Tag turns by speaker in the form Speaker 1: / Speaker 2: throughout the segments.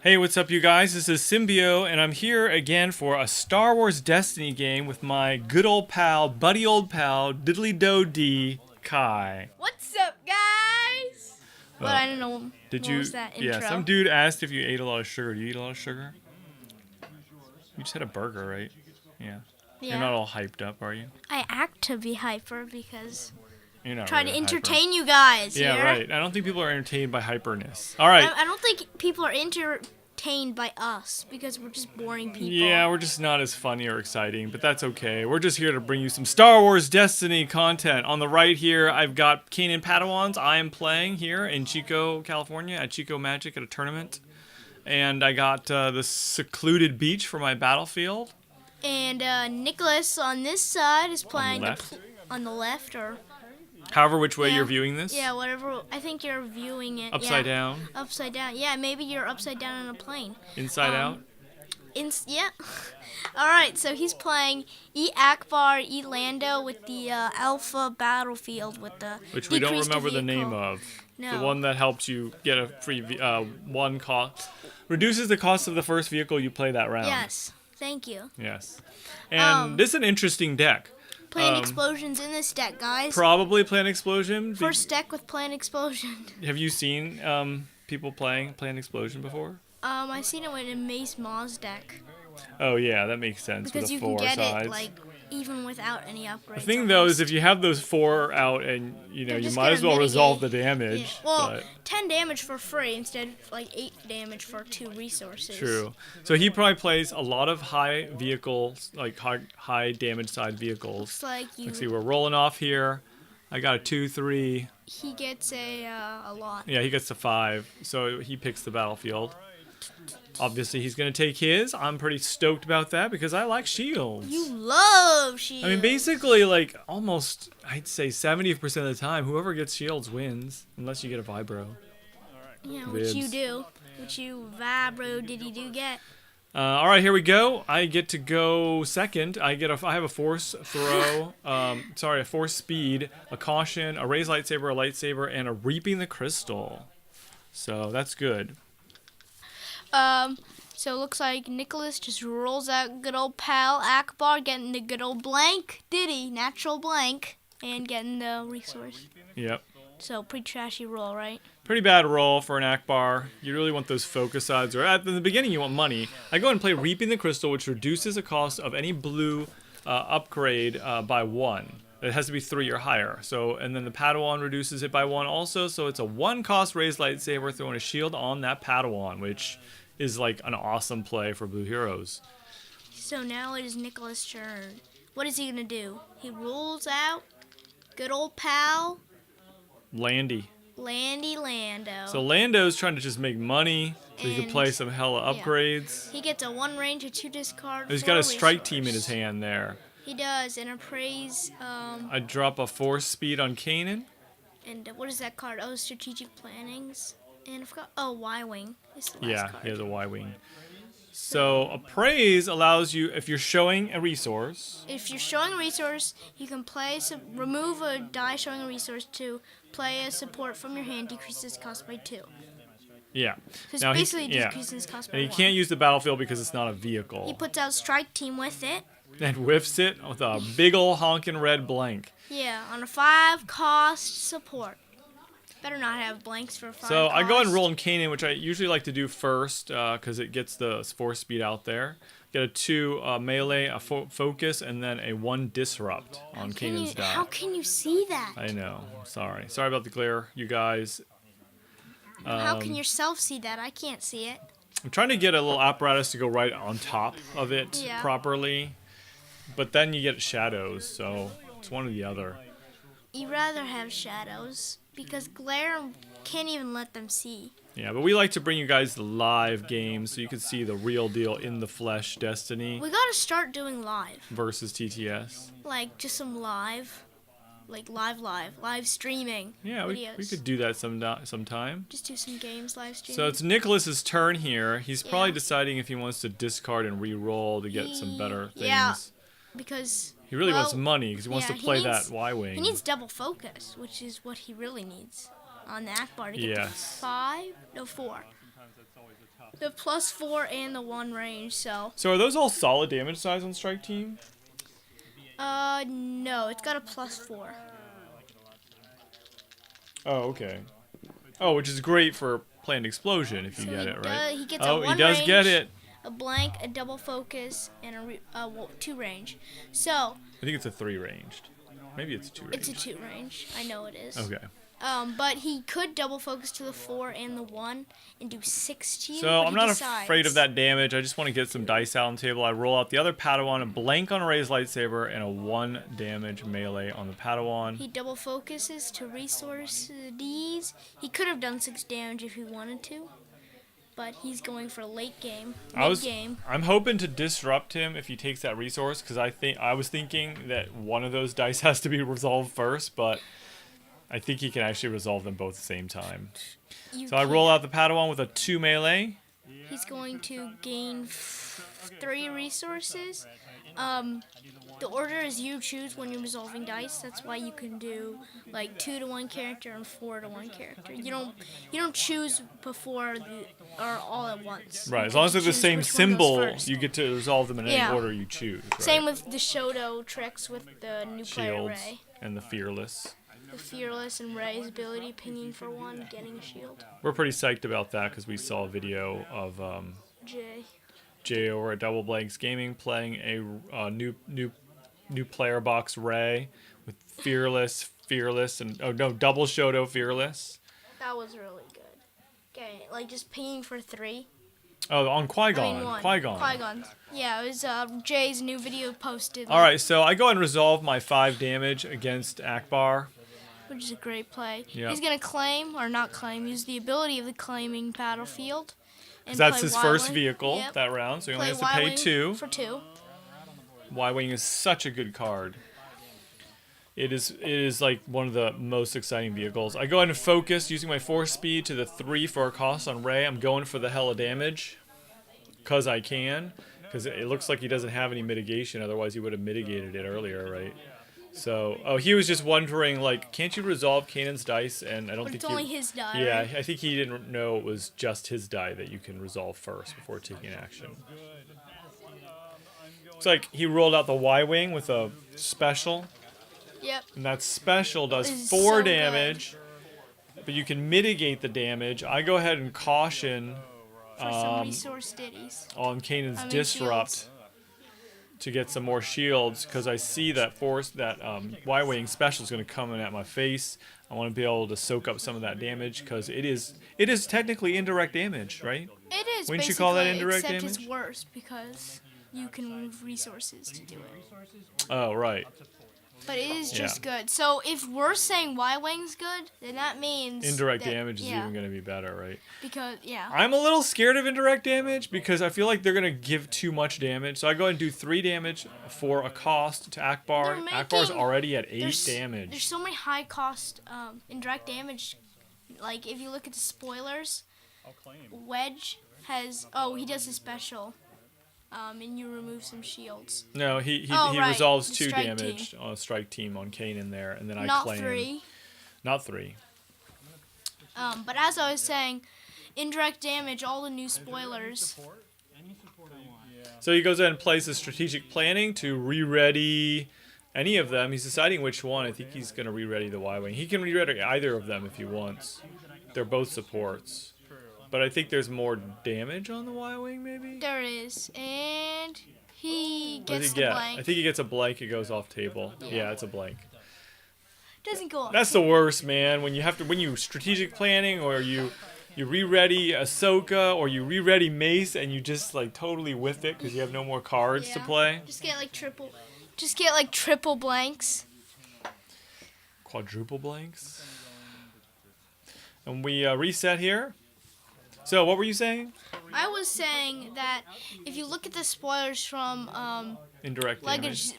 Speaker 1: Hey, what's up, you guys? This is Symbio, and I'm here again for a Star Wars Destiny game with my good old pal, buddy old pal, Diddly Do D, Kai.
Speaker 2: What's up, guys? Well, I don't know.
Speaker 1: Did
Speaker 2: what
Speaker 1: you?
Speaker 2: was that intro?
Speaker 1: Yeah, some dude asked if you ate a lot of sugar. Do you eat a lot of sugar? You just had a burger, right? Yeah. You're not all hyped up, are you?
Speaker 2: I act to be hyper because
Speaker 1: You're not
Speaker 2: trying
Speaker 1: really
Speaker 2: to entertain you guys.
Speaker 1: Yeah,
Speaker 2: here.
Speaker 1: right. I don't think people are entertained by hyperness. All right.
Speaker 2: I don't think people are entertained by us because we're just boring people.
Speaker 1: Yeah, we're just not as funny or exciting, but that's okay. We're just here to bring you some Star Wars Destiny content. On the right here, I've got Kanan Padawans. I am playing here in Chico, California, at Chico Magic at a tournament. And I got the secluded beach for my battlefield.
Speaker 2: And Nicholas on this side is playing
Speaker 1: on
Speaker 2: the left or...
Speaker 1: However, which way you're viewing this?
Speaker 2: Yeah, whatever. I think you're viewing it.
Speaker 1: Upside down?
Speaker 2: Upside down. Yeah, maybe you're upside down on a plane.
Speaker 1: Inside out?
Speaker 2: Yeah. All right, so he's playing Ackbar, Lando with the Alpha Battlefield with the
Speaker 1: which we don't remember the
Speaker 2: vehicle.
Speaker 1: name of.
Speaker 2: No.
Speaker 1: The one that helps you get a free one cost. Reduces the cost of the first vehicle you play that round.
Speaker 2: Yes. Thank you.
Speaker 1: Yes. And this is an interesting deck.
Speaker 2: Plan Explosion's in this deck, guys.
Speaker 1: Probably Plan Explosion.
Speaker 2: First deck with Plan Explosion.
Speaker 1: Have you seen people playing Plan Explosion before?
Speaker 2: I've seen it with a Mace Maz deck.
Speaker 1: Oh yeah, that makes sense.
Speaker 2: Because
Speaker 1: with
Speaker 2: you
Speaker 1: the four
Speaker 2: can get
Speaker 1: sides.
Speaker 2: it like even without any upgrades.
Speaker 1: The thing though is if you have those four out and you might as well resolve the damage.
Speaker 2: Yeah. Well,
Speaker 1: but
Speaker 2: 10 damage for free instead of like 8 damage for 2 resources.
Speaker 1: True. So he probably plays a lot of high vehicles, like high damage side vehicles.
Speaker 2: Let's
Speaker 1: see, we're rolling off here. I got a 2-3.
Speaker 2: He gets a lot.
Speaker 1: Yeah, he gets a 5. So he picks the battlefield. Obviously, he's going to take his. I'm pretty stoked about that because I like shields.
Speaker 2: You love shields.
Speaker 1: I mean, basically, like, almost, I'd say 70% of the time, whoever gets shields wins. Unless you get a vibro.
Speaker 2: Yeah, which you do. Which you vibro do get.
Speaker 1: All right, here we go. I get to go second. I have a force throw. A force speed, a caution, a raise lightsaber, a lightsaber, and a reaping the crystal. So that's good.
Speaker 2: So it looks like Nicholas just rolls out good old pal Ackbar, getting the good old blank, natural blank, and getting the resource.
Speaker 1: Yep.
Speaker 2: So pretty trashy roll, right?
Speaker 1: Pretty bad roll for an Ackbar. You really want those focus odds. Or at the beginning, you want money. I go ahead and play Reaping the Crystal, which reduces the cost of any blue upgrade by 1. It has to be 3 or higher. So, and then the Padawan reduces it by 1 also. So it's a 1-cost raised lightsaber throwing a shield on that Padawan, which is like an awesome play for blue heroes.
Speaker 2: So now it is Nicholas' turn. What is he gonna do? He rolls out good old pal
Speaker 1: Lando.
Speaker 2: So
Speaker 1: Lando's trying to just make money so he can play some hella upgrades.
Speaker 2: He gets a 1 range, a 2 discard.
Speaker 1: He's got a strike team in his hand there.
Speaker 2: He does, and a praise.
Speaker 1: I drop a force speed on Kanan.
Speaker 2: And what is that card? Oh, strategic plannings. And I forgot. Oh, Y-wing.
Speaker 1: Yeah, he has a Y-wing. So appraise allows you, if you're showing a resource.
Speaker 2: If you're showing a resource, you can remove a die showing a resource to play a support from your hand, decreases cost by 2.
Speaker 1: Yeah.
Speaker 2: So it's basically decreases cost by 1.
Speaker 1: And he can't use the battlefield because it's not a vehicle.
Speaker 2: He puts out strike team with it.
Speaker 1: And whiffs it with a big ol' honkin' red blank.
Speaker 2: Yeah, on a 5-cost support. Better not have blanks for 5
Speaker 1: So
Speaker 2: cost.
Speaker 1: I go ahead and roll in Kanan, which I usually like to do first because it gets the force speed out there. Get a 2 melee, a focus, and then a 1 disrupt on Kanan's die.
Speaker 2: How can you see that?
Speaker 1: I know. Sorry. Sorry about the glare, you guys.
Speaker 2: How can yourself see that? I can't see it.
Speaker 1: I'm trying to get a little apparatus to go right on top of it properly. But then you get shadows, so it's one or the other.
Speaker 2: You'd rather have shadows because glare can't even let them see.
Speaker 1: Yeah, but we like to bring you guys the live games so you can see the real deal in the flesh Destiny.
Speaker 2: We gotta start doing live.
Speaker 1: Versus TTS.
Speaker 2: Like just some live. Like live streaming.
Speaker 1: Yeah, we could do that sometime.
Speaker 2: Just do some games live streaming.
Speaker 1: So it's Nicholas's turn here. He's probably deciding if he wants to discard and re-roll to get some better things.
Speaker 2: Yeah, because
Speaker 1: he really wants money because he wants to play that Y-wing.
Speaker 2: He needs double focus, which is what he really needs on the Ackbar to get 4. The +4 and the 1 range, so.
Speaker 1: So are those all solid damage size on Strike Team?
Speaker 2: No, it's got a +4.
Speaker 1: Oh, okay. Oh, which is great for Planned Explosion if you
Speaker 2: So
Speaker 1: get it, right?
Speaker 2: He gets
Speaker 1: Oh,
Speaker 2: a 1
Speaker 1: he does
Speaker 2: range,
Speaker 1: get it.
Speaker 2: a blank, a double focus, and a 2 range. So.
Speaker 1: I think it's a 3 ranged. Maybe it's a 2 ranged.
Speaker 2: It's a 2 range. I know it is.
Speaker 1: Okay.
Speaker 2: But he could double focus to the 4 and the 1 and do 6 to you.
Speaker 1: So I'm not afraid of that damage. I just want to get some dice out on the table. I roll out the other Padawan, a blank on Ray's lightsaber, and a 1 damage melee on the Padawan.
Speaker 2: He double focuses to resources. He could have done 6 damage if he wanted to, but he's going for late game.
Speaker 1: I'm hoping to disrupt him if he takes that resource, because I was thinking that one of those dice has to be resolved first, but I think he can actually resolve them both at the same time. I roll out the Padawan with a 2 melee.
Speaker 2: He's going to gain 3 resources. The order is you choose when you're resolving dice. That's why you can do like 2 to 1 character and 4 to 1 character. You don't choose before or all at once.
Speaker 1: Right, as long as they're the same symbol, you get to resolve them in any order you choose. Right?
Speaker 2: Same with the Shoto tricks with the new player Ray.
Speaker 1: And the Fearless.
Speaker 2: The Fearless and Ray's ability, pinging for 1, getting a shield.
Speaker 1: We're pretty psyched about that because we saw a video of Jay over at Double Blanks Gaming playing a new player box Ray with Fearless, and double Shoto Fearless.
Speaker 2: That was really good. Okay, like just pinging for 3.
Speaker 1: Oh, on Qui-Gon.
Speaker 2: Qui-Gon. Yeah, it was Jay's new video posted.
Speaker 1: All right, so I go ahead and resolve my 5 damage against Ackbar.
Speaker 2: Which is a great play.
Speaker 1: Yep.
Speaker 2: He's going to claim, or not claim, use the ability of the claiming battlefield.
Speaker 1: Because that's his first vehicle that round, so he only has to pay 2.
Speaker 2: For 2.
Speaker 1: Y-Wing is such a good card. It is like one of the most exciting vehicles. I go ahead and focus using my 4 speed to the 3 for a cost on Ray. I'm going for the hella damage because I can. Because it looks like he doesn't have any mitigation. Otherwise, he would have mitigated it earlier, right? So, he was just wondering, like, can't you resolve Kanan's dice? And I don't think
Speaker 2: it's only his die.
Speaker 1: Yeah,
Speaker 2: right?
Speaker 1: I think he didn't know it was just his die that you can resolve first before taking action. It's like he rolled out the Y-Wing with a special.
Speaker 2: Yep.
Speaker 1: And that special does 4 damage, but you can mitigate the damage. I go ahead and caution
Speaker 2: for some resource ditties
Speaker 1: on Kanan's Disrupt
Speaker 2: shields.
Speaker 1: To get some more shields, because I see that Y-Wing special is going to come in at my face. I want to be able to soak up some of that damage, because it is technically indirect damage, right?
Speaker 2: It is.
Speaker 1: Wouldn't you call that indirect
Speaker 2: except
Speaker 1: damage?
Speaker 2: It's worse because you can remove resources to do it.
Speaker 1: Oh, right.
Speaker 2: But it is just good. So if we're saying Y-Wing's good, then that means
Speaker 1: indirect damage is even going to be better, right?
Speaker 2: Because,
Speaker 1: I'm a little scared of indirect damage because I feel like they're going to give too much damage. So I go ahead and do 3 damage for a cost to Ackbar. Ackbar's already at 8 damage.
Speaker 2: There's so many high cost indirect damage. Like if you look at the spoilers, Wedge has, he does a special. And you remove some shields.
Speaker 1: No, he resolves 2 damage on a strike team on Kanan there, and then I claim.
Speaker 2: Not 3.
Speaker 1: Not 3.
Speaker 2: But as I was saying, indirect damage, all the new spoilers.
Speaker 1: So he goes ahead and plays the strategic planning to re-ready any of them. He's deciding which one. I think he's going to re-ready the Y-Wing. He can re-ready either of them if he wants. They're both supports. But I think there's more damage on the Y-Wing, maybe?
Speaker 2: There is. And he gets the blank.
Speaker 1: I think he gets a blank. It goes off table. Yeah, it's a blank.
Speaker 2: Doesn't go off.
Speaker 1: That's the worst, man. When you strategic planning, or you re-ready Ahsoka, or you re-ready Mace, and you just like totally whiff it because you have no more cards to play.
Speaker 2: Just get like triple blanks.
Speaker 1: Quadruple blanks. And we reset here. So, what were you saying?
Speaker 2: I was saying that if you look at the spoilers from
Speaker 1: indirect
Speaker 2: Legacies,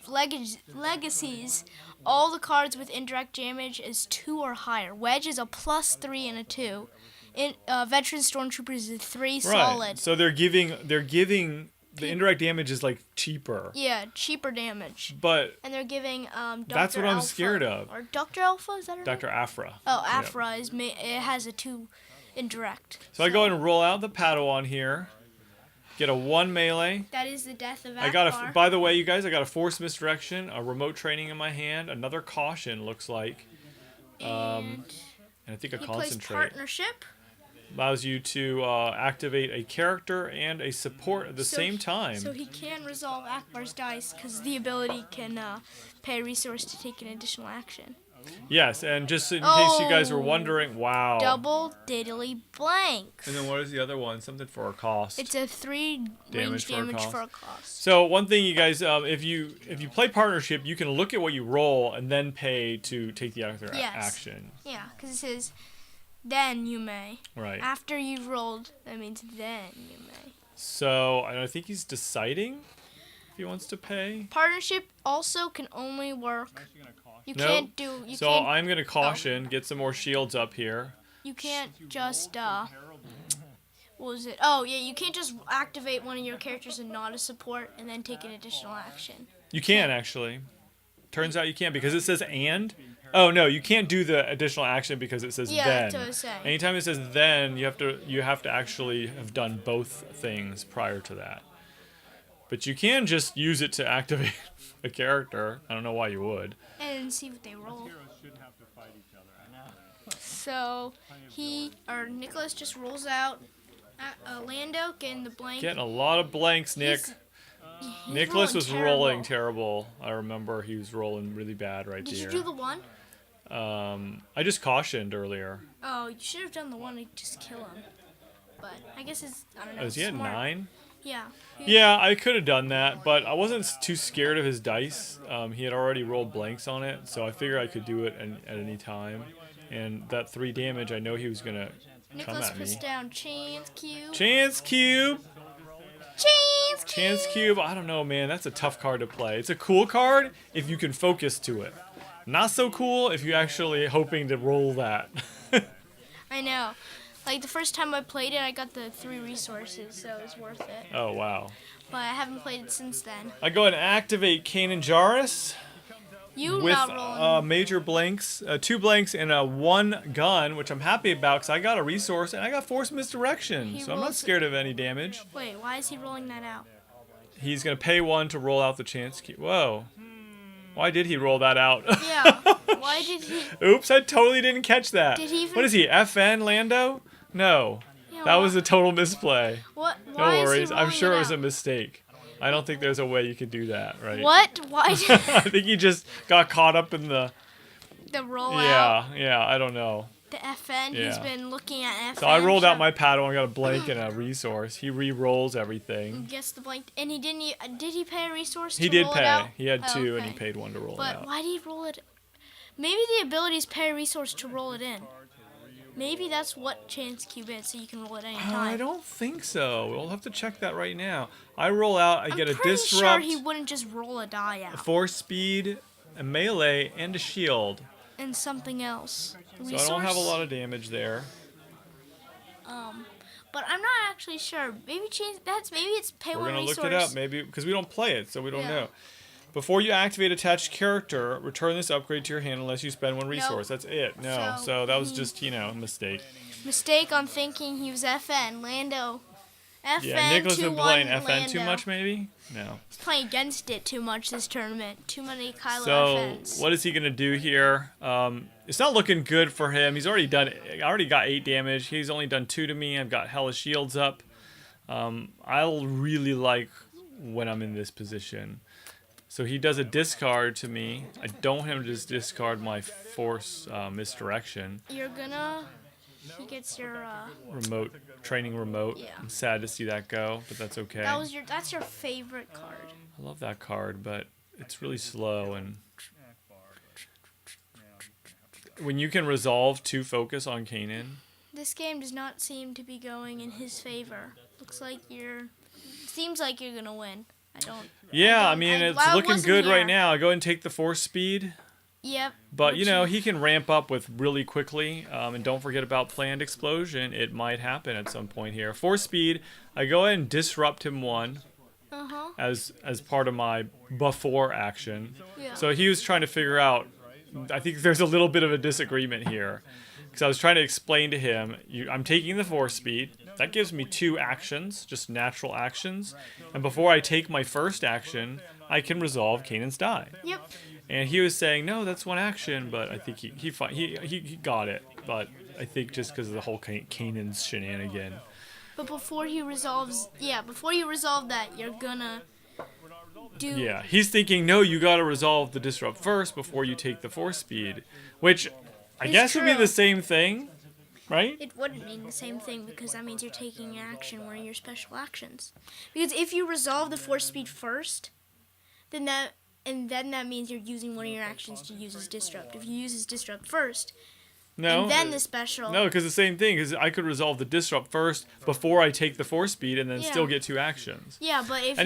Speaker 2: all the cards with indirect damage is 2 or higher. Wedge is a +3 and a 2. Veteran Stormtrooper is a 3 solid.
Speaker 1: So they're giving the indirect damage is like cheaper.
Speaker 2: Yeah, cheaper damage.
Speaker 1: But
Speaker 2: and they're giving Dr.
Speaker 1: That's what I'm
Speaker 2: Alpha,
Speaker 1: scared of.
Speaker 2: Or Dr. Alpha, is that her
Speaker 1: Dr.
Speaker 2: name?
Speaker 1: Afra.
Speaker 2: Oh, Afra it has a 2. indirect.
Speaker 1: So I go ahead and roll out the Padawan here. Get a 1 melee.
Speaker 2: That is the death of Ackbar.
Speaker 1: I got by the way, you guys, I got a Force Misdirection, a Remote Training in my hand, another Caution, looks like. And I think a
Speaker 2: he
Speaker 1: Concentrate.
Speaker 2: plays Partnership.
Speaker 1: Allows you to activate a character and a support at the same time.
Speaker 2: So he can resolve Ackbar's dice because the ability can pay a resource to take an additional action.
Speaker 1: Yes, and just in case you guys were wondering, wow.
Speaker 2: Double diddly blanks.
Speaker 1: And then what is the other one? Something for a cost.
Speaker 2: It's a 3 range damage for a cost.
Speaker 1: So one thing, you guys, if you play Partnership, you can look at what you roll and then pay to take the other action.
Speaker 2: Yeah, because it says, then you may.
Speaker 1: Right.
Speaker 2: After you've rolled, that means then you may.
Speaker 1: So I think he's deciding if he wants to pay.
Speaker 2: Partnership also can only work. You can't do.
Speaker 1: So I'm gonna caution. Get some more shields up here.
Speaker 2: You can't just. What was it? Oh yeah, you can't just activate one of your characters and not a support and then take an additional action.
Speaker 1: You can actually. Turns out you can because it says and. Oh no, you can't do the additional action because it says then.
Speaker 2: Yeah, that's what I was saying.
Speaker 1: Anytime it says then, you have to actually have done both things prior to that. But you can just use it to activate a character. I don't know why you would.
Speaker 2: And see what they roll. So Nicholas just rolls out Lando getting the blank.
Speaker 1: Getting a lot of blanks, Nick. Nicholas was rolling terrible. I remember he was rolling really bad right there.
Speaker 2: Did you do the one?
Speaker 1: I just cautioned earlier.
Speaker 2: Oh, you should have done the one to just kill him. But I guess I don't know.
Speaker 1: Is he at 9?
Speaker 2: Yeah.
Speaker 1: Yeah, I could have done that, but I wasn't too scared of his dice. He had already rolled blanks on it, so I figured I could do it at any time. And that 3 damage, I know he was going to come
Speaker 2: Nicholas
Speaker 1: at me.
Speaker 2: puts down Chance Cube.
Speaker 1: Chance Cube!
Speaker 2: Chance Cube!
Speaker 1: Chance Cube, I don't know, man. That's a tough card to play. It's a cool card if you can focus to it. Not so cool if you're actually hoping to roll that.
Speaker 2: I know. Like, the first time I played it, I got the 3 resources, so it was worth it.
Speaker 1: Oh, wow.
Speaker 2: But I haven't played it since then.
Speaker 1: I go ahead and activate Kanan Jarrus. With major blanks, 2 blanks and a 1 gun, which I'm happy about because I got a resource and I got Force Misdirection, so I'm not scared of any damage.
Speaker 2: Wait, why is he rolling that out?
Speaker 1: He's going to pay 1 to roll out the Chance Cube. Whoa. Why did he roll that out?
Speaker 2: Yeah, why did he?
Speaker 1: Oops, I totally didn't catch that.
Speaker 2: Did he even...
Speaker 1: What is he, FN Lando? No.
Speaker 2: Yeah,
Speaker 1: that was a total misplay.
Speaker 2: What?
Speaker 1: No worries, I'm sure it was a mistake. I don't think there's a way you could do that, right?
Speaker 2: What? Why?
Speaker 1: I think he just got caught up in the
Speaker 2: rollout.
Speaker 1: Yeah, I don't know.
Speaker 2: The FN, yeah. He's been looking at FN.
Speaker 1: So I rolled out my Padawan, got a blank and a resource. He re-rolls everything.
Speaker 2: Guess the blank, and he didn't. Did he pay a resource?
Speaker 1: He did pay.
Speaker 2: Out?
Speaker 1: He had 2, and he paid 1 to roll it out.
Speaker 2: But why did he roll it? Maybe the ability is pay a resource to roll it in. Maybe that's what Chance Cube is, so you can roll it any time.
Speaker 1: I don't think so. We'll have to check that right now. I roll out, I get a Disrupt.
Speaker 2: I'm pretty sure he wouldn't just roll a die out.
Speaker 1: A Force Speed, a Melee, and a Shield.
Speaker 2: And something else.
Speaker 1: So I don't have a lot of damage there.
Speaker 2: But I'm not actually sure. Maybe it's pay 1 resource.
Speaker 1: We're gonna look it up, maybe, because we don't play it, so we don't know. Before you activate attached character, return this upgrade to your hand unless you spend 1 resource. Nope. That's it. No. So that was just, a mistake.
Speaker 2: Mistake on thinking he was FN. Lando. FN
Speaker 1: yeah, Nicholas been playing FN
Speaker 2: Lando.
Speaker 1: too much, maybe? No.
Speaker 2: He's playing against it too much this tournament. Too many Kylo FNs.
Speaker 1: What is he going to do here? It's not looking good for him. He's already got 8 damage. He's only done 2 to me. I've got hella shields up. I'll really like when I'm in this position. So he does a discard to me. I don't want him to just discard my Force Misdirection.
Speaker 2: He gets your
Speaker 1: training remote.
Speaker 2: Yeah.
Speaker 1: I'm sad to see that go, but that's okay.
Speaker 2: That's your favorite card.
Speaker 1: I love that card, but it's really slow, and when you can resolve to focus on Kanan.
Speaker 2: This game does not seem to be going in his favor. Seems like you're gonna win. It's looking good right now. I go ahead and take the Force Speed. Yep.
Speaker 1: But, he can ramp up with really quickly. And don't forget about Planned Explosion. It might happen at some point here. Force Speed, I go ahead and disrupt him 1 as part of my before action.
Speaker 2: Yeah.
Speaker 1: So he was trying to figure out, I think there's a little bit of a disagreement here. Because I was trying to explain to him, I'm taking the 4-speed. That gives me 2 actions, just natural actions. And before I take my first action, I can resolve Kanan's die.
Speaker 2: Yep.
Speaker 1: And he was saying, no, that's 1 action. But I think he got it. But I think just because of the whole Kanan's shenanigan.
Speaker 2: But before you resolve that, you're gonna do...
Speaker 1: Yeah, he's thinking, no, you gotta resolve the disrupt first before you take the 4-speed. Which I guess would be the same thing, right?
Speaker 2: It wouldn't mean the same thing because that means you're taking an action, one of your special actions. Because if you resolve the 4-speed first, then that means you're using one of your actions to use his disrupt. If you use his disrupt first, and then the special...
Speaker 1: No, because the same thing, because I could resolve the disrupt first before I take the 4-speed and then still get 2 actions.
Speaker 2: Yeah, but if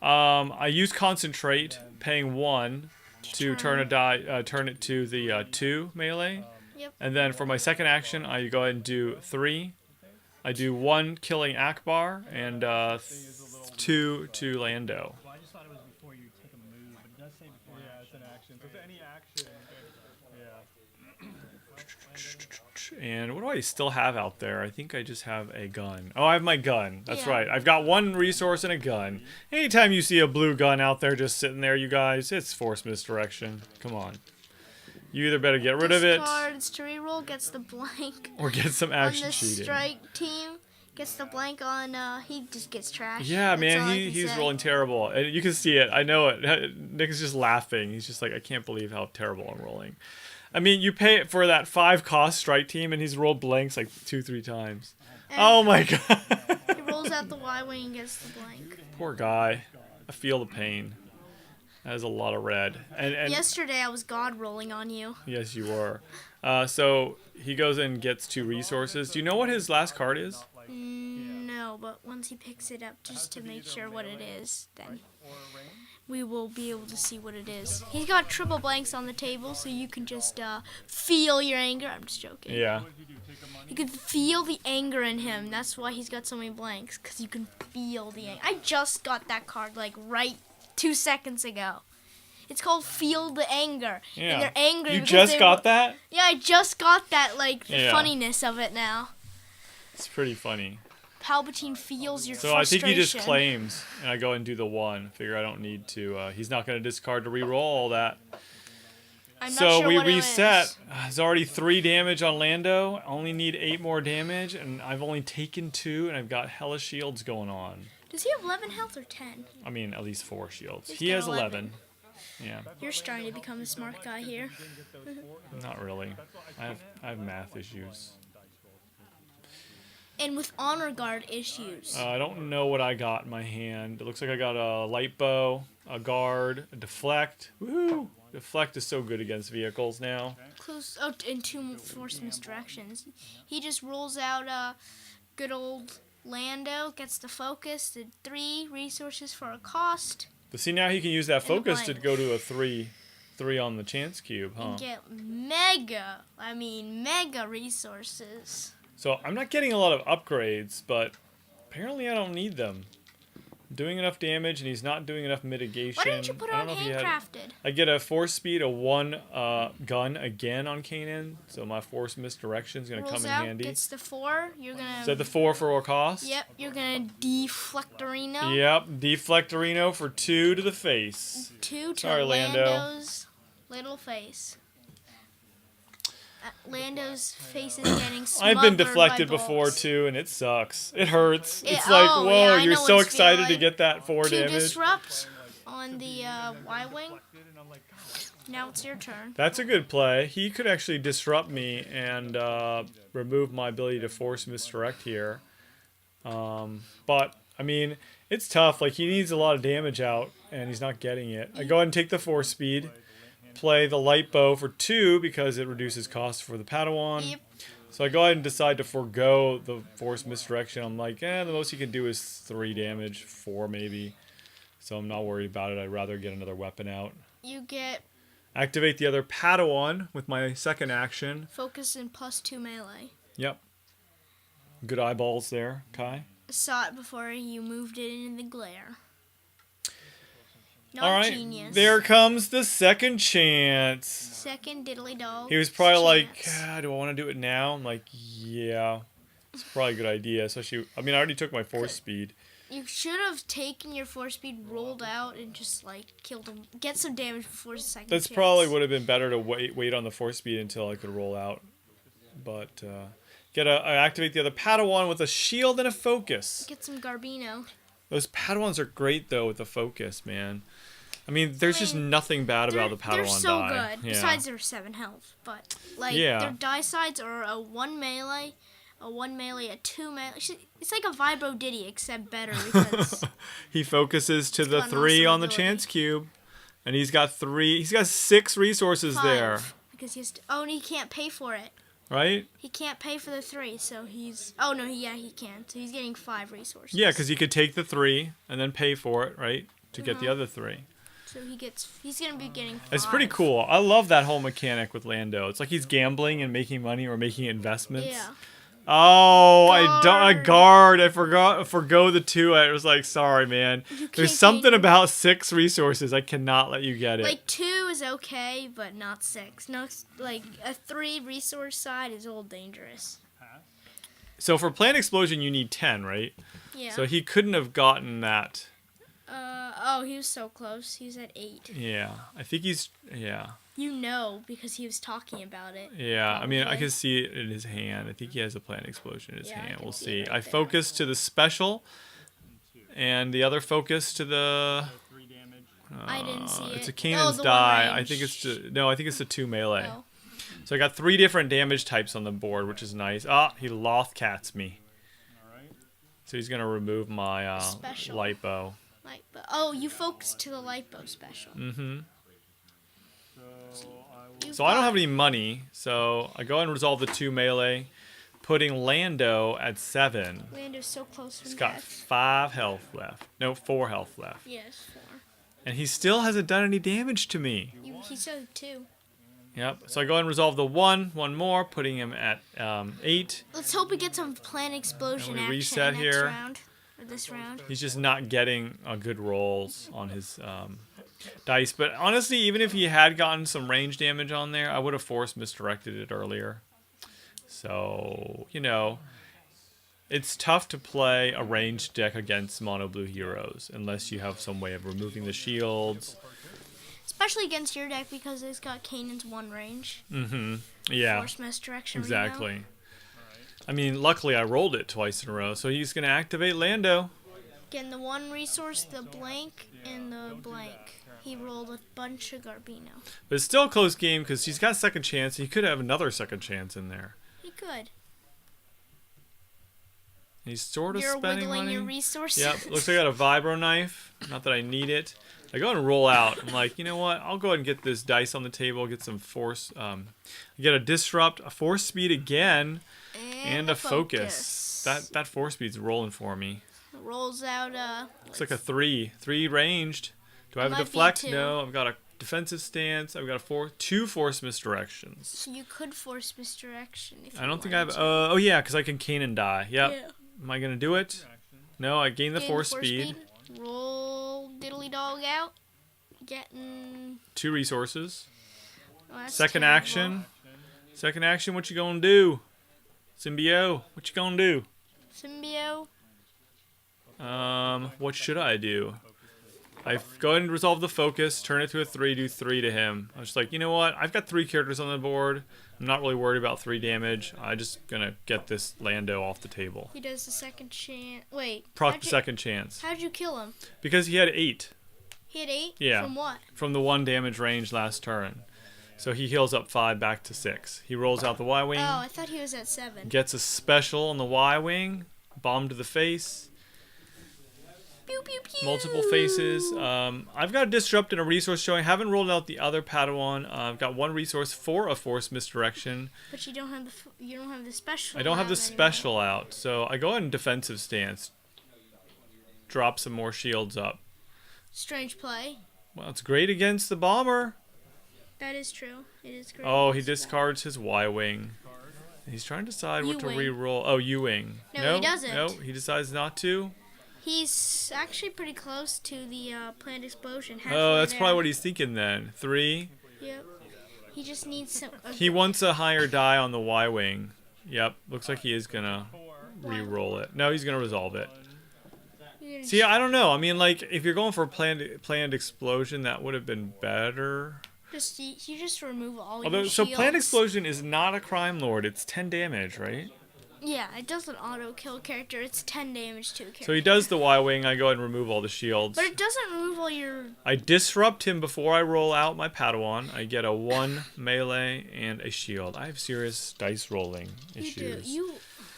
Speaker 1: I use concentrate, paying 1 to turn it to the 2 melee.
Speaker 2: Yep.
Speaker 1: And then for my second action, I go ahead and do 3. I do 1 killing Ackbar and 2 to Lando.
Speaker 3: Well, I just thought it was before you take a move, but it does say before. Yeah, it's an action. So it's any action. Yeah.
Speaker 1: And what do I still have out there? I think I just have a gun. Oh, I have my gun. That's
Speaker 2: Yeah.
Speaker 1: right. I've got 1 resource and a gun. Anytime you see a blue gun out there just sitting there, you guys, it's force misdirection. Come on. You either better get rid of it
Speaker 2: Discards to reroll, gets the blank.
Speaker 1: or get some action
Speaker 2: On the
Speaker 1: cheating.
Speaker 2: strike team, gets the blank on, he just gets trashed.
Speaker 1: Yeah,
Speaker 2: That's
Speaker 1: man,
Speaker 2: all I can
Speaker 1: he's
Speaker 2: say.
Speaker 1: rolling terrible. And you can see it. I know it. Nick is just laughing. He's just like, I can't believe how terrible I'm rolling. I mean, you pay it for that 5 cost strike team, and he's rolled blanks like 2-3 times.
Speaker 2: And
Speaker 1: Oh my god.
Speaker 2: He rolls out the Y-wing and gets the blank.
Speaker 1: Poor guy. I feel the pain. That is a lot of red. And
Speaker 2: Yesterday I was god rolling on you.
Speaker 1: yes, you were. So he goes and gets 2 resources. Do you know what his last card is?
Speaker 2: No, but once he picks it up just to make sure what it is, then we will be able to see what it is. He's got triple blanks on the table, so you can just feel your anger. I'm just joking.
Speaker 1: Yeah.
Speaker 2: You can feel the anger in him. That's why he's got so many blanks, because you can feel the anger. I just got that card, like, right 2 seconds ago. It's called Feel the Anger.
Speaker 1: Yeah.
Speaker 2: And they're angry.
Speaker 1: You
Speaker 2: because
Speaker 1: just got that?
Speaker 2: Yeah, I just got that, like, the
Speaker 1: Yeah.
Speaker 2: funniness of it now.
Speaker 1: It's pretty funny.
Speaker 2: Palpatine feels your
Speaker 1: So
Speaker 2: frustration.
Speaker 1: I think he just claims, and I go and do the 1. Figure I don't need to. He's not going to discard to reroll all that.
Speaker 2: I'm not
Speaker 1: So
Speaker 2: sure
Speaker 1: we
Speaker 2: what it
Speaker 1: reset.
Speaker 2: is.
Speaker 1: There's already 3 damage on Lando. I only need 8 more damage, and I've only taken 2, and I've got hella shields going on.
Speaker 2: Does he have 11 health or 10?
Speaker 1: I mean, at least 4 shields.
Speaker 2: He's
Speaker 1: He
Speaker 2: got
Speaker 1: has
Speaker 2: 11.
Speaker 1: 11. Yeah,
Speaker 2: You're starting to become a smart guy here.
Speaker 1: not really. I have math issues.
Speaker 2: And with honor guard issues.
Speaker 1: I don't know what I got in my hand. It looks like I got a light bow, a guard, a deflect. Woohoo! Deflect is so good against vehicles now.
Speaker 2: Close. Oh, and 2 force misdirections. He just rolls out good old Lando, gets the focus, did 3 resources for a cost,
Speaker 1: But see, now he can use that
Speaker 2: a
Speaker 1: focus to
Speaker 2: blank.
Speaker 1: go to a 3 on the chance cube, huh?
Speaker 2: and get mega resources.
Speaker 1: So I'm not getting a lot of upgrades, but apparently I don't need them. I'm doing enough damage, and he's not doing enough mitigation.
Speaker 2: Why didn't you put
Speaker 1: I
Speaker 2: on
Speaker 1: don't know if he had.
Speaker 2: handcrafted?
Speaker 1: I get a force speed, a 1 gun again on Kanan, so my force misdirection is going to
Speaker 2: Rolls
Speaker 1: come in
Speaker 2: out,
Speaker 1: handy.
Speaker 2: gets the 4. You're gonna.
Speaker 1: Is that the 4 for a cost?
Speaker 2: Yep, you're gonna deflectorino.
Speaker 1: Yep, deflectorino for 2 to the face.
Speaker 2: 2 to
Speaker 1: Sorry, Lando.
Speaker 2: Lando's little face. Lando's face is getting smothered
Speaker 1: I've been deflected
Speaker 2: by
Speaker 1: before
Speaker 2: bolts.
Speaker 1: too, and it sucks. It hurts.
Speaker 2: Yeah,
Speaker 1: It's like,
Speaker 2: oh,
Speaker 1: whoa,
Speaker 2: yeah, I
Speaker 1: you're
Speaker 2: know
Speaker 1: so
Speaker 2: what it's feeling
Speaker 1: excited to
Speaker 2: like.
Speaker 1: get that 4
Speaker 2: 2
Speaker 1: damage.
Speaker 2: disrupt on the Y-wing. Now it's your turn.
Speaker 1: That's a good play. He could actually disrupt me and remove my ability to force misdirect here. But, I mean, it's tough. Like, he needs a lot of damage out, and he's not getting it. I go ahead and take the force speed. Play the light bow for 2 because it reduces cost for the Padawan.
Speaker 2: Yep.
Speaker 1: So I go ahead and decide to forego the force misdirection. I'm like, the most he can do is 3 damage, 4 maybe. So I'm not worried about it. I'd rather get another weapon out.
Speaker 2: You get
Speaker 1: Activate the other Padawan with my second action.
Speaker 2: focus and +2 melee.
Speaker 1: Yep. Good eyeballs there, Kai.
Speaker 2: Saw it before you moved it in the glare. Not
Speaker 1: All right,
Speaker 2: genius.
Speaker 1: there comes the second chance.
Speaker 2: Second diddly dog.
Speaker 1: He was probably like,
Speaker 2: chance.
Speaker 1: do I want to do it now? I'm like, yeah, it's probably a good idea. Especially, I mean, I already took my force speed.
Speaker 2: You should have taken your force speed, rolled out, and just like killed him. Get some damage before the second
Speaker 1: That's
Speaker 2: chance.
Speaker 1: probably would have been better to wait on the force speed until I could roll out. But I activate the other Padawan with a shield and a focus.
Speaker 2: Get some Garbino.
Speaker 1: Those Padawans are great though with the focus, man. I mean, there's just nothing bad about the Padawan
Speaker 2: They're so
Speaker 1: die.
Speaker 2: good.
Speaker 1: Yeah.
Speaker 2: Besides their 7 health, but like
Speaker 1: Yeah.
Speaker 2: their die sides are a 1 melee, a 2 melee. It's like a Vibro Diddy except better because
Speaker 1: He focuses to the
Speaker 2: got an
Speaker 1: 3
Speaker 2: awesome
Speaker 1: on the
Speaker 2: ability.
Speaker 1: chance cube, and he's got 6 resources
Speaker 2: 5,
Speaker 1: there,
Speaker 2: because he has to, and he can't pay for it.
Speaker 1: right?
Speaker 2: He can't pay for the 3, so he's he can. So he's getting 5 resources.
Speaker 1: Yeah, because he could take the 3 and then pay for it, right, to get the other 3.
Speaker 2: So he's gonna be getting 5.
Speaker 1: It's pretty cool. I love that whole mechanic with Lando. It's like he's gambling and making money or making investments.
Speaker 2: Yeah.
Speaker 1: Oh, I
Speaker 2: Guard.
Speaker 1: forgo the 2. I was like, sorry, man.
Speaker 2: You
Speaker 1: There's
Speaker 2: can't
Speaker 1: something
Speaker 2: gain-
Speaker 1: about 6 resources. I cannot let you get it.
Speaker 2: Like 2 is okay, but not 6. No, like a 3 resource side is all dangerous.
Speaker 1: So for Plant Explosion, you need 10, right?
Speaker 2: Yeah.
Speaker 1: So he couldn't have gotten that.
Speaker 2: He was so close. He was at 8.
Speaker 1: Yeah, I think yeah.
Speaker 2: You know, because he was talking about it.
Speaker 1: Yeah, I mean, I
Speaker 2: Probably.
Speaker 1: can see it in his hand. I think he has a Plant Explosion in his
Speaker 2: Yeah, I
Speaker 1: hand.
Speaker 2: can
Speaker 1: We'll
Speaker 2: see
Speaker 1: see.
Speaker 2: it
Speaker 1: I
Speaker 2: right there.
Speaker 1: focus to the special, and the other focus to the...
Speaker 3: 3 damage.
Speaker 2: I didn't see
Speaker 1: It's a
Speaker 2: it.
Speaker 1: Kanan's
Speaker 2: the one
Speaker 1: die. I
Speaker 2: range.
Speaker 1: think it's I think it's the 2 melee.
Speaker 2: Oh.
Speaker 1: So I got 3 different damage types on the board, which is nice. Ah, he Lothcats me.
Speaker 3: Alright.
Speaker 1: So he's gonna remove my
Speaker 2: Special.
Speaker 1: lipo.
Speaker 2: You focused to the lipo special.
Speaker 1: Mm-hmm.
Speaker 3: So I will.
Speaker 2: You've
Speaker 1: So I don't
Speaker 2: got-
Speaker 1: have any money, so I go ahead and resolve the 2 melee, putting Lando at 7.
Speaker 2: Lando's so close from
Speaker 1: He's got
Speaker 2: death.
Speaker 1: 5 health left. No, 4 health left.
Speaker 2: Yes, 4.
Speaker 1: And he still hasn't done any damage to me.
Speaker 2: He said 2.
Speaker 1: Yep. So I go ahead and resolve the 1 more, putting him at 8.
Speaker 2: Let's hope we get some plant explosion
Speaker 1: And we
Speaker 2: action
Speaker 1: reset
Speaker 2: next
Speaker 1: here.
Speaker 2: round. Or this round.
Speaker 1: He's just not getting good rolls on his dice. But honestly, even if he had gotten some range damage on there, I would have force misdirected it earlier. So, it's tough to play a ranged deck against mono blue heroes unless you have some way of removing the shields.
Speaker 2: Especially against your deck because it's got Kanan's 1 range.
Speaker 1: Mm-hmm. Yeah,
Speaker 2: Force misdirection.
Speaker 1: exactly. I mean, luckily I rolled it twice in a row, so he's going to activate Lando.
Speaker 2: Again, the 1 resource, the blank, and the blank. He rolled a bunch of Garbino.
Speaker 1: But it's still a close game because he's got second chance. He could have another second chance in there.
Speaker 2: He could.
Speaker 1: He's sort of
Speaker 2: You're
Speaker 1: spending
Speaker 2: wiggling
Speaker 1: money.
Speaker 2: your resources.
Speaker 1: Yep, looks like I got a vibro knife. Not that I need it. I go ahead and roll out. I'm like, you know what? I'll go ahead and get this dice on the table, get some force. Get a disrupt, a force speed again, and a focus. That force speed's rolling for me.
Speaker 2: Rolls out.
Speaker 1: Looks like a 3 ranged. Do I have a
Speaker 2: Might be
Speaker 1: deflect?
Speaker 2: 2.
Speaker 1: No, I've got a defensive stance. I've got 2 force misdirections.
Speaker 2: So you could force misdirection if
Speaker 1: I
Speaker 2: you
Speaker 1: don't think I have.
Speaker 2: wanted to.
Speaker 1: Oh yeah, because I can Kanan die. Yep.
Speaker 2: Yeah.
Speaker 1: Am I gonna do it? No, I gain the
Speaker 2: Gain
Speaker 1: force speed.
Speaker 2: Roll diddly dog out. Getting.
Speaker 1: 2 resources.
Speaker 2: Oh, that's
Speaker 1: Second
Speaker 2: terrible.
Speaker 1: action. Second action. What you gonna do? Symbio. What you gonna do?
Speaker 2: Symbio.
Speaker 1: What should I do? I go ahead and resolve the focus, turn it to a 3, do 3 to him. I was just like, you know what? I've got 3 characters on the board. I'm not really worried about 3 damage. I'm just gonna get this Lando off the table.
Speaker 2: He does the second chance. Wait.
Speaker 1: Proc the second chance.
Speaker 2: How'd you kill him?
Speaker 1: Because he had 8
Speaker 2: He had 8?
Speaker 1: Yeah.
Speaker 2: From what?
Speaker 1: from the 1 damage range last turn. So he heals up 5 back to 6. He rolls out the Y-Wing,
Speaker 2: Oh, I thought he was at 7.
Speaker 1: gets a special on the Y-Wing, bomb to the face.
Speaker 2: Pew, pew, pew.
Speaker 1: Multiple faces. I've got a disrupt and a resource showing. Haven't rolled out the other Padawan. I've got 1 resource for a force misdirection.
Speaker 2: But you don't have the special.
Speaker 1: I don't have the
Speaker 2: out anymore.
Speaker 1: special out, so I go ahead in defensive stance. Drop some more shields up.
Speaker 2: Strange play.
Speaker 1: Well, it's great against the bomber.
Speaker 2: That is true. It is great.
Speaker 1: Oh, he discards his Y-Wing. He's trying to decide what to
Speaker 2: U-Wing.
Speaker 1: re-roll. Oh, U-Wing.
Speaker 2: No, he doesn't.
Speaker 1: No, he decides not to.
Speaker 2: He's actually pretty close to the planned explosion.
Speaker 1: Oh, that's probably what he's thinking then. 3.
Speaker 2: Yep. He just needs some.
Speaker 1: He wants a higher die on the Y-wing. Yep, looks like he is gonna re-roll it. No, he's gonna resolve it. See, I don't know. I mean, like, if you're going for a planned explosion, that would have been better.
Speaker 2: You just remove all
Speaker 1: Although,
Speaker 2: your
Speaker 1: so
Speaker 2: shields.
Speaker 1: planned explosion is not a crime lord. It's 10 damage, right?
Speaker 2: Yeah, it doesn't auto-kill character. It's 10 damage to a character.
Speaker 1: So he does the Y-wing. I go ahead and remove all the shields.
Speaker 2: But it doesn't remove all your...
Speaker 1: I disrupt him before I roll out my Padawan. I get a 1 melee and a shield. I have serious dice rolling issues.
Speaker 2: You do.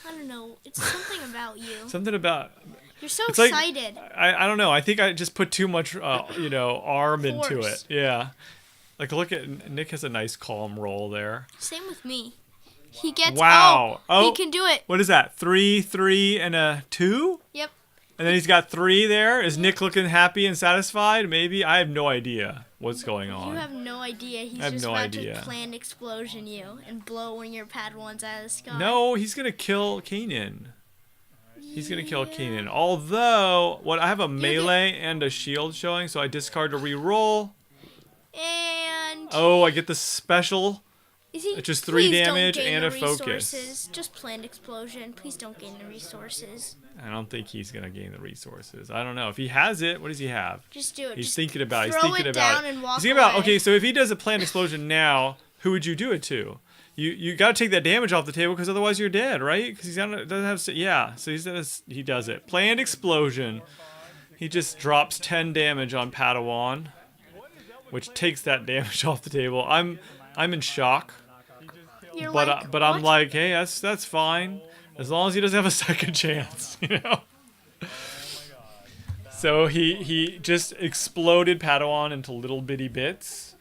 Speaker 2: I don't know. It's something about you.
Speaker 1: Something about...
Speaker 2: You're so
Speaker 1: it's like,
Speaker 2: excited.
Speaker 1: I don't know. I think I just put too much, arm into
Speaker 2: Force.
Speaker 1: it. Yeah. Like, look at... Nick has a nice calm roll there.
Speaker 2: Same with me. He gets...
Speaker 1: Wow.
Speaker 2: Oh, he can do it.
Speaker 1: What is that? 3, 3, and a 2?
Speaker 2: Yep.
Speaker 1: And then he's got 3 there. Is Nick looking happy and satisfied? Maybe. I have no idea what's going on.
Speaker 2: You have no idea. He's
Speaker 1: have
Speaker 2: just
Speaker 1: no
Speaker 2: about
Speaker 1: idea.
Speaker 2: to planned explosion you and blow one of your Padawans out of the sky.
Speaker 1: No, he's gonna kill Kanan. He's gonna kill Kanan. Although, I have a melee and a shield showing, so I discard to re-roll.
Speaker 2: And...
Speaker 1: Oh, I get the special. It's just 3
Speaker 2: Please don't
Speaker 1: damage
Speaker 2: gain
Speaker 1: and
Speaker 2: the
Speaker 1: a focus.
Speaker 2: resources. Just planned explosion. Please don't gain the resources.
Speaker 1: I don't think he's gonna gain the resources. I don't know. If he has it, what does he have?
Speaker 2: Just do it.
Speaker 1: He's
Speaker 2: Just
Speaker 1: thinking about it. He's
Speaker 2: throw
Speaker 1: thinking
Speaker 2: it
Speaker 1: about
Speaker 2: down
Speaker 1: it.
Speaker 2: and walk
Speaker 1: He's thinking about,
Speaker 2: away.
Speaker 1: okay, so if he does a planned explosion now, who would you do it to? You got to take that damage off the table because otherwise you're dead, right? Because doesn't have yeah. So he does it. Planned explosion. He just drops 10 damage on Padawan, which takes that damage off the table. I'm in shock,
Speaker 2: You're
Speaker 1: but
Speaker 2: like,
Speaker 1: but I'm
Speaker 2: what?
Speaker 1: like, hey, that's fine as long as he doesn't have a second chance, you know. So he just exploded Padawan into little bitty bits.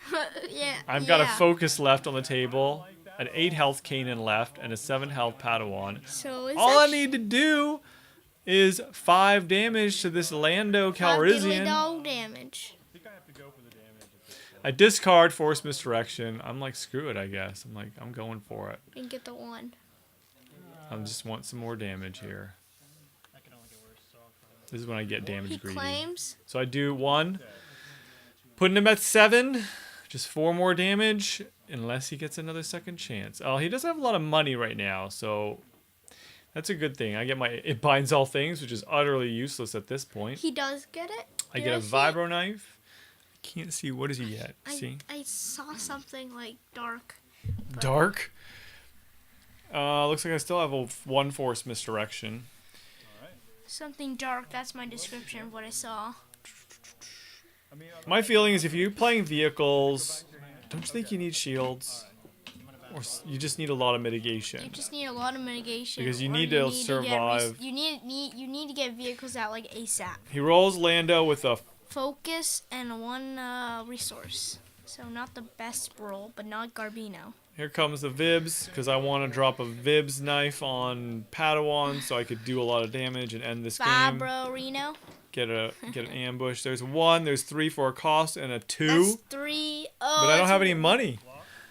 Speaker 2: Yeah.
Speaker 1: I've got a focus left on the table, an 8 health Kanan left, and a 7 health Padawan.
Speaker 2: So is
Speaker 1: All I
Speaker 2: that
Speaker 1: need to do is 5 damage to this Lando Calrissian.
Speaker 2: $5 damage.
Speaker 1: I discard Force Misdirection. I'm like, screw it, I guess. I'm going for it.
Speaker 2: And get the 1.
Speaker 1: I just want some more damage here. This is when I get damage
Speaker 2: He
Speaker 1: greedy.
Speaker 2: claims.
Speaker 1: So I do 1, putting him at 7. Just 4 more damage, unless he gets another second chance. Oh, he doesn't have a lot of money right now, so that's a good thing. I get my It Binds All Things, which is utterly useless at this point.
Speaker 2: He does get it.
Speaker 1: I get a Vibro Knife. I can't see. What does he get? See?
Speaker 2: I saw something like dark.
Speaker 1: Dark? Looks like I still have 1 Force Misdirection.
Speaker 2: Something dark. That's my description of what I saw.
Speaker 1: My feeling is if you're playing vehicles, don't you think you need shields? Or you just need a lot of mitigation?
Speaker 2: You just need a lot of mitigation.
Speaker 1: Because you
Speaker 2: or
Speaker 1: need to survive.
Speaker 2: you need to get vehicles out like ASAP.
Speaker 1: He rolls Lando with a...
Speaker 2: Focus and 1 resource. So not the best roll, but not Garbino.
Speaker 1: Here comes the Vibs, because I want to drop a Vibs knife on Padawan so I could do a lot of damage and end this game.
Speaker 2: Fabro Reno.
Speaker 1: Get an ambush. There's 1, there's 3 for a cost, and a 2.
Speaker 2: That's 3. Oh,
Speaker 1: But I don't
Speaker 2: that's
Speaker 1: have any money.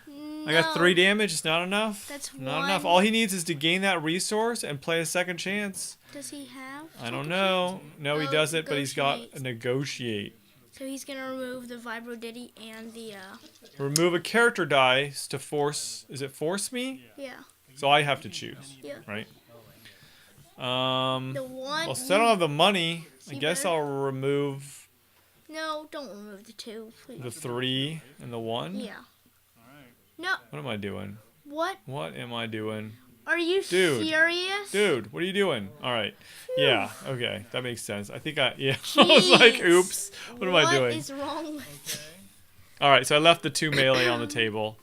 Speaker 2: No.
Speaker 1: I got 3 damage. It's not enough.
Speaker 2: That's
Speaker 1: not
Speaker 2: 1.
Speaker 1: enough. All he needs is to gain that resource and play a second chance.
Speaker 2: Does he have?
Speaker 1: I don't know. No, he
Speaker 2: Oh,
Speaker 1: doesn't, but he's got
Speaker 2: negotiate.
Speaker 1: a negotiate.
Speaker 2: So he's gonna remove the Vibro Diddy and the
Speaker 1: Remove a character dice to force... Is it force me?
Speaker 2: yeah.
Speaker 1: So I have to choose,
Speaker 2: Yeah.
Speaker 1: right?
Speaker 2: The 1.
Speaker 1: Well, since I don't have the money, I
Speaker 2: You
Speaker 1: guess
Speaker 2: better-
Speaker 1: I'll remove
Speaker 2: No, don't remove the 2, please.
Speaker 1: the 3 and the 1.
Speaker 2: Yeah. No.
Speaker 1: What am I doing?
Speaker 2: What?
Speaker 1: What am I doing?
Speaker 2: Are you
Speaker 1: Dude.
Speaker 2: serious?
Speaker 1: Dude, what are you doing? All right. Yeah, okay. That makes sense. I think yeah. I was like,
Speaker 2: Jeez.
Speaker 1: oops. What am I doing?
Speaker 2: What is wrong with
Speaker 1: All right, so I left the 2 melee on the table,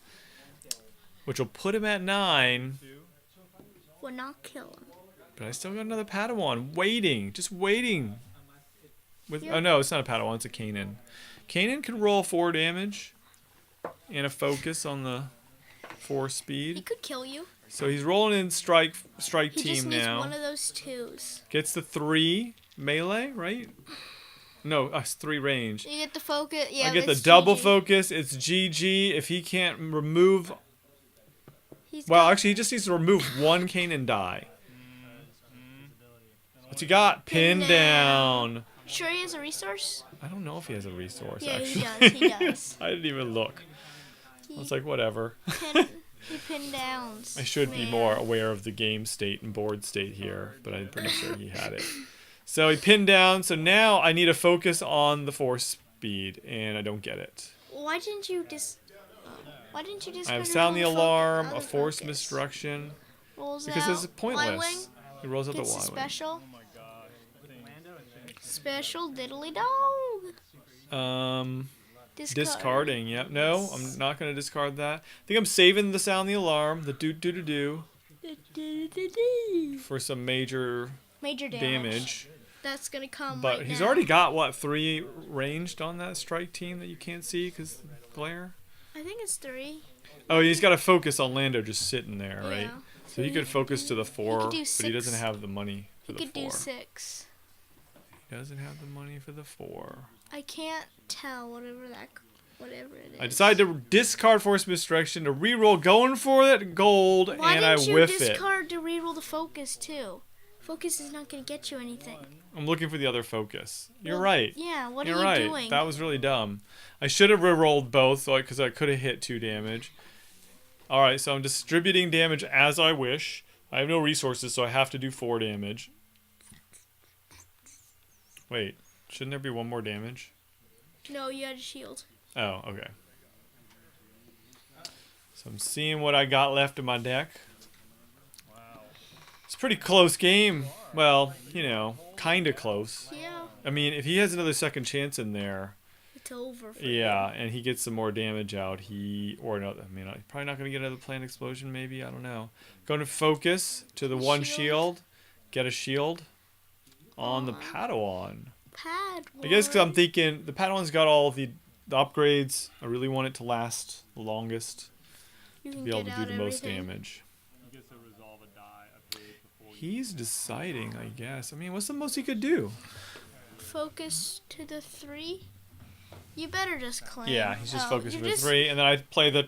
Speaker 1: which will put him at 9,
Speaker 2: Will not kill him.
Speaker 1: but I still got another Padawan waiting, just waiting.
Speaker 2: Yep.
Speaker 1: Oh no, it's not a Padawan, it's a Kanan. Kanan can roll 4 damage and a focus on the 4
Speaker 2: He
Speaker 1: speed.
Speaker 2: could kill you.
Speaker 1: So he's rolling in strike
Speaker 2: He
Speaker 1: team
Speaker 2: just needs
Speaker 1: now.
Speaker 2: one of those 2s.
Speaker 1: Gets the 3 melee, right? No, 3 range.
Speaker 2: You get the focus. Yeah.
Speaker 1: I get the
Speaker 2: it's
Speaker 1: double
Speaker 2: GG.
Speaker 1: focus. It's GG. If he can't remove...
Speaker 2: He's
Speaker 1: Well,
Speaker 2: got-
Speaker 1: actually, he just needs to remove 1 Kanan die. What's he got? Pin
Speaker 2: Pin
Speaker 1: down.
Speaker 2: Sure he has a resource?
Speaker 1: I don't know if he has a resource,
Speaker 2: Yeah,
Speaker 1: actually.
Speaker 2: he does.
Speaker 1: I didn't even look. I was like, whatever.
Speaker 2: He pinned downs.
Speaker 1: I should be more aware of the game state and board state here, but I'm pretty sure he had it. So he pinned down, so now I need to focus on the force speed, and I don't get it.
Speaker 2: Why didn't you why didn't you
Speaker 1: I have
Speaker 2: discard
Speaker 1: sound the
Speaker 2: your
Speaker 1: alarm,
Speaker 2: other
Speaker 1: a force
Speaker 2: focus?
Speaker 1: misdirection,
Speaker 2: Rolls
Speaker 1: because
Speaker 2: out.
Speaker 1: this is pointless.
Speaker 2: Y-wing
Speaker 1: He rolls out the
Speaker 2: gets a
Speaker 1: Y-wing.
Speaker 2: special.
Speaker 3: Oh my god.
Speaker 2: Special diddly dog.
Speaker 1: Discarding, yep. No, I'm not going to discard that. I think I'm saving the sound the alarm, the do-do-do-do, for some major damage.
Speaker 2: That's gonna come.
Speaker 1: But
Speaker 2: right
Speaker 1: he's
Speaker 2: now.
Speaker 1: already got, what, 3 ranged on that strike team that you can't see because glare?
Speaker 2: I think it's 3.
Speaker 1: Oh, he's got to focus on Lando just sitting there, right?
Speaker 2: Yeah.
Speaker 1: So he could focus to the 4,
Speaker 2: do
Speaker 1: but he
Speaker 2: 6.
Speaker 1: doesn't have the money for
Speaker 2: He
Speaker 1: the
Speaker 2: could
Speaker 1: 4.
Speaker 2: do 6.
Speaker 1: He doesn't have the money for the 4.
Speaker 2: I can't tell whatever it is.
Speaker 1: I decided to discard Force Misdirection to reroll, going for that gold,
Speaker 2: Why
Speaker 1: and I
Speaker 2: didn't you
Speaker 1: whiff it.
Speaker 2: discard to reroll the focus too? Focus is not gonna get you anything.
Speaker 1: I'm looking for the other focus. You're
Speaker 2: Well,
Speaker 1: right.
Speaker 2: Yeah, what
Speaker 1: You're
Speaker 2: are you
Speaker 1: right.
Speaker 2: doing?
Speaker 1: That was really dumb. I should have rerolled both, because I could have hit 2 damage. All right, so I'm distributing damage as I wish. I have no resources, so I have to do 4 damage. Wait, shouldn't there be 1 more damage?
Speaker 2: No, you had a shield.
Speaker 1: Oh, okay. So I'm seeing what I got left in my deck. It's a pretty close game. Well, you know, kind of close.
Speaker 2: Yeah,
Speaker 1: I mean, if he has another second chance in there,
Speaker 2: it's over. For
Speaker 1: yeah, and he gets some more damage out, probably not going to get another plant explosion, maybe, I don't know. Going to focus to the 1 shield, get a shield on the Padawan. I guess because I'm thinking the Padawan's got all the upgrades. I really want it to last the longest,
Speaker 2: you
Speaker 1: to
Speaker 2: can
Speaker 1: be able
Speaker 2: get
Speaker 1: to do
Speaker 2: out
Speaker 1: the most
Speaker 2: everything.
Speaker 1: damage.
Speaker 3: He gets to resolve a die a page before
Speaker 1: He's deciding, I guess. I mean, what's the most he could do?
Speaker 2: Focus to the 3. You better just claim.
Speaker 1: Yeah, he's just
Speaker 2: Oh,
Speaker 1: focused
Speaker 2: you
Speaker 1: for
Speaker 2: just-
Speaker 1: 3, and then I play the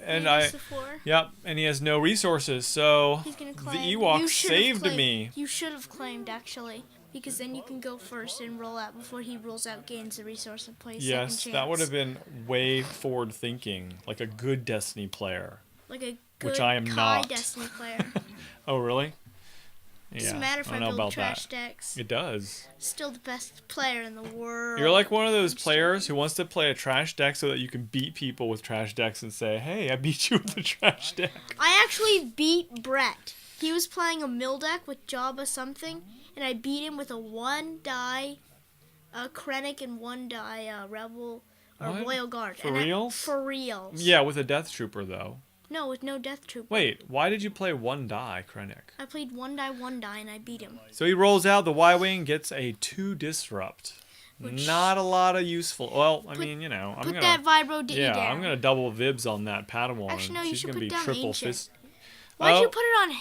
Speaker 1: and
Speaker 2: you
Speaker 1: I
Speaker 2: use the 4.
Speaker 1: yep, and he has no resources, so
Speaker 2: He's gonna
Speaker 1: the
Speaker 2: claim. You
Speaker 1: Ewok
Speaker 2: should have
Speaker 1: saved
Speaker 2: claimed-
Speaker 1: me.
Speaker 2: You should have claimed actually, because then you can go first and roll out before he rolls out, gains the resource, and plays
Speaker 1: Yes,
Speaker 2: second chance.
Speaker 1: that would have been way forward thinking, like a good Destiny player.
Speaker 2: like a good
Speaker 1: which I am
Speaker 2: Kai
Speaker 1: not.
Speaker 2: Destiny player.
Speaker 1: Oh, really?
Speaker 2: Doesn't matter if I
Speaker 1: don't know
Speaker 2: build
Speaker 1: about
Speaker 2: trash
Speaker 1: that.
Speaker 2: decks.
Speaker 1: It does.
Speaker 2: Still the best player in the world.
Speaker 1: You're like one of those
Speaker 2: I'm
Speaker 1: players who wants to play a trash deck so that you can beat people with trash decks and say, hey, I beat you with a trash deck.
Speaker 2: I actually beat Brett. He was playing a mill deck with Jabba something, and I beat him with a 1-die Krennic and 1-die Rebel or
Speaker 1: What?
Speaker 2: Royal Guard.
Speaker 1: For
Speaker 2: And
Speaker 1: reals?
Speaker 2: For reals.
Speaker 1: Yeah, with a Death Trooper, though.
Speaker 2: No, with no Death Trooper.
Speaker 1: Wait, why did you play 1-die Krennic?
Speaker 2: I played 1-die, and I beat him.
Speaker 1: So he rolls out, the Y-Wing gets a 2 Disrupt.
Speaker 2: Which-
Speaker 1: Not a lot of useful. Well, I
Speaker 2: Put-
Speaker 1: mean, you know, I'm
Speaker 2: Put
Speaker 1: gonna.
Speaker 2: that vibro D
Speaker 1: Yeah,
Speaker 2: down.
Speaker 1: I'm gonna double vibs on that Padawan.
Speaker 2: Actually, no, you
Speaker 1: She's
Speaker 2: should
Speaker 1: gonna
Speaker 2: put
Speaker 1: be
Speaker 2: down
Speaker 1: triple
Speaker 2: Ancient.
Speaker 1: fist.
Speaker 2: Why'd
Speaker 1: Oh.
Speaker 2: you put it on?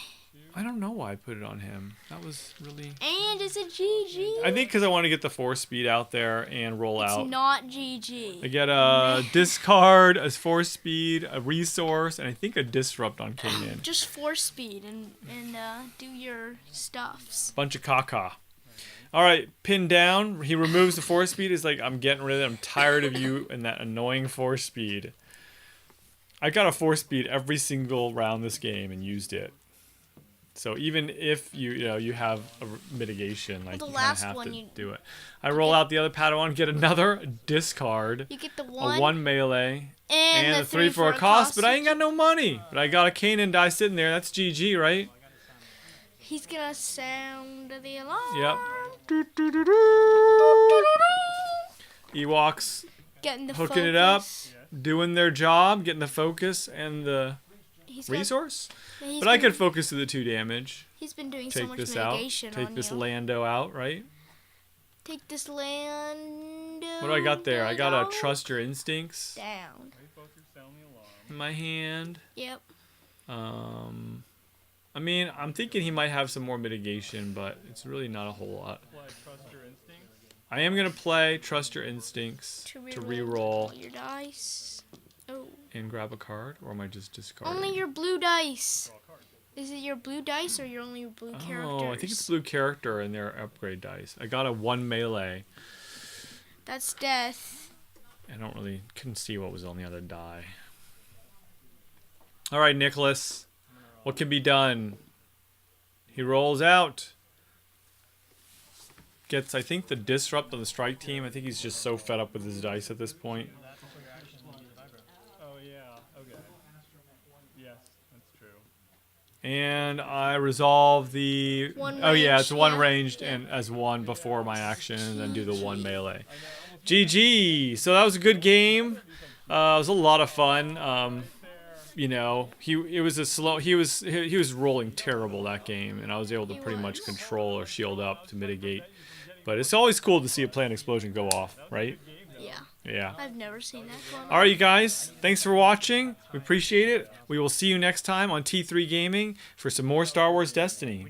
Speaker 1: I don't know why I put it on him. That was really.
Speaker 2: And it's a GG.
Speaker 1: I think because I want to get the 4 speed out there and roll
Speaker 2: it's
Speaker 1: out.
Speaker 2: not GG.
Speaker 1: I get a discard, a 4 speed, a resource, and I think a disrupt on Kanan.
Speaker 2: Just 4 speed and do your stuffs.
Speaker 1: Bunch of caca. All right, pinned down. He removes the 4 speed. He's like, I'm getting rid of it. I'm tired of you and that annoying 4 speed. I got a 4 speed every single round this game and used it. So even if you have a mitigation, like
Speaker 2: the
Speaker 1: you kind
Speaker 2: last
Speaker 1: of have
Speaker 2: one
Speaker 1: to
Speaker 2: you-
Speaker 1: do it. I roll out the other Padawan, get another discard,
Speaker 2: You get the
Speaker 1: a
Speaker 2: 1
Speaker 1: 1 melee,
Speaker 2: and
Speaker 1: and
Speaker 2: the
Speaker 1: 3 for a cost, but I ain't got no money. But I got a Kanan die sitting there. That's GG, right?
Speaker 2: He's gonna sound the alarm.
Speaker 1: Yep. Ewoks
Speaker 2: Getting the
Speaker 1: hooking it up,
Speaker 2: focus.
Speaker 1: doing their job, getting the focus and the
Speaker 2: He's got-
Speaker 1: resource.
Speaker 2: he's
Speaker 1: But I
Speaker 2: been-
Speaker 1: could focus to the 2 damage.
Speaker 2: He's been doing so
Speaker 1: Take
Speaker 2: much
Speaker 1: this out.
Speaker 2: mitigation
Speaker 1: Take
Speaker 2: on
Speaker 1: this
Speaker 2: you.
Speaker 1: Lando out, right?
Speaker 2: Take this Lando.
Speaker 1: What do I got there? I got a
Speaker 2: dog
Speaker 1: Trust Your Instincts
Speaker 2: down.
Speaker 3: refocus, sound the alarm.
Speaker 1: in my hand.
Speaker 2: Yep.
Speaker 1: I mean, I'm thinking he might have some more mitigation, but it's really not a whole lot.
Speaker 3: Play trust your instincts.
Speaker 1: I am going to play Trust Your Instincts
Speaker 2: To
Speaker 1: to
Speaker 2: reroll
Speaker 1: reroll
Speaker 2: all your dice. Oh.
Speaker 1: and grab a card, or am I just discarding?
Speaker 2: Only your blue dice.
Speaker 3: Draw a card.
Speaker 2: Is it your blue dice or your only blue characters?
Speaker 1: Oh, I think it's blue character and their upgrade dice. I got a 1 melee.
Speaker 2: That's death.
Speaker 1: Couldn't see what was on the other die. All right, Nicholas. What can be done? He rolls out. Gets, I think, the disrupt on the strike team. I think he's just so fed up with his dice at this point.
Speaker 3: Oh yeah. Okay. Yes, that's true.
Speaker 1: And I resolve the...
Speaker 2: One
Speaker 1: oh yeah, it's
Speaker 2: ranged,
Speaker 1: one
Speaker 2: yeah.
Speaker 1: ranged and as one before my action, and then do the 1 melee. GG. So that was a good game. It was a lot of fun. You know, he was rolling terrible that game, and I was able to pretty much control or shield up to mitigate. But it's always cool to see a plant explosion go off, right?
Speaker 2: Yeah.
Speaker 1: Yeah.
Speaker 2: I've never seen that before.
Speaker 1: All right, you guys. Thanks for watching. We appreciate it. We will see you next time on T3 Gaming for some more Star Wars Destiny.